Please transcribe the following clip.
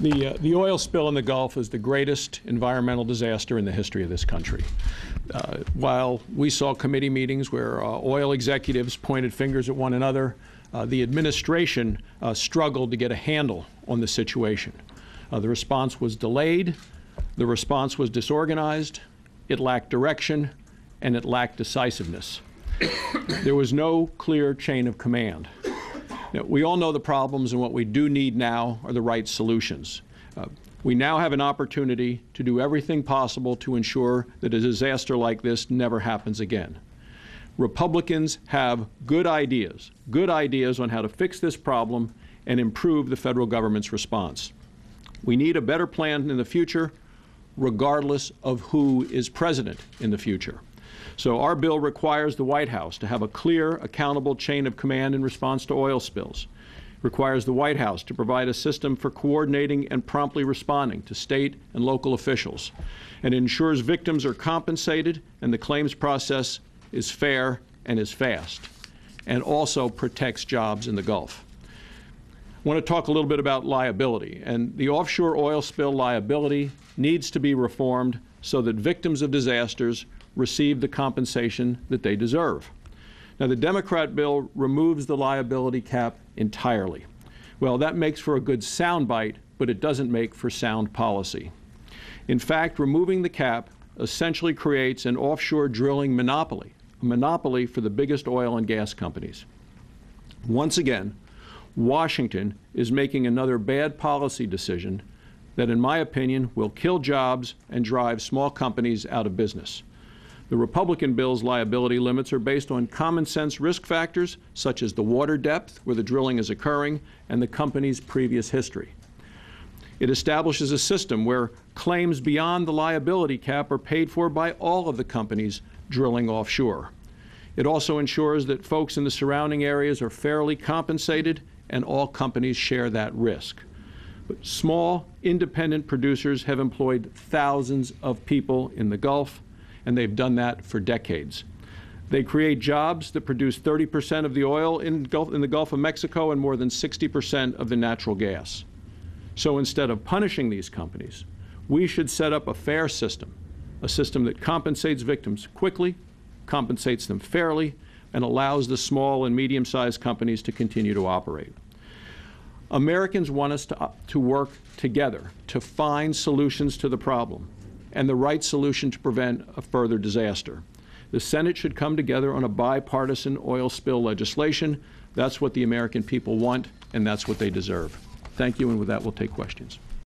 The oil spill in the Gulf is the greatest environmental disaster in the history of this country. While we saw committee meetings where oil executives pointed fingers at one another, the administration struggled to get a handle on the situation. The response was delayed, the response was disorganized, it lacked direction, and it lacked decisiveness. There was no clear chain of command. Now, we all know the problems, and what we do need now are the right solutions. We now have an opportunity to do everything possible to ensure that a disaster like this never happens again. Republicans have good ideas on how to fix this problem and improve the federal government's response. We need a better plan in the future, regardless of who is president in the future. So our bill requires the White House to have a clear, accountable chain of command in response to oil spills. It requires the White House to provide a system for coordinating and promptly responding to state and local officials. And it ensures victims are compensated and the claims process is fair and is fast, and also protects jobs in the Gulf. I want to talk a little bit about liability. And the offshore oil spill liability needs to be reformed so that victims of disasters receive the compensation that they deserve. Now, the Democrat bill removes the liability cap entirely. Well, that makes for a good soundbite, but it doesn't make for sound policy. In fact, removing the cap essentially creates an offshore drilling monopoly, a monopoly for the biggest oil and gas companies. Once again, Washington is making another bad policy decision that, in my opinion, will kill jobs and drive small companies out of business. The Republican bill's liability limits are based on common sense risk factors such as the water depth where the drilling is occurring and the company's previous history. It establishes a system where claims beyond the liability cap are paid for by all of the companies drilling offshore. It also ensures that folks in the surrounding areas are fairly compensated and all companies share that risk. But small, independent producers have employed thousands of people in the Gulf, and they've done that for decades. They create jobs that produce 30% of the oil in the Gulf of Mexico and more than 60% of the natural gas. So instead of punishing these companies, we should set up a fair system, a system that compensates victims quickly, compensates them fairly, and allows the small and medium-sized companies to continue to operate. Americans want us to work together to find solutions to the problem and the right solution to prevent a further disaster. The Senate should come together on a bipartisan oil spill legislation. That's what the American people want, and that's what they deserve. Thank you, and with that, we'll take questions.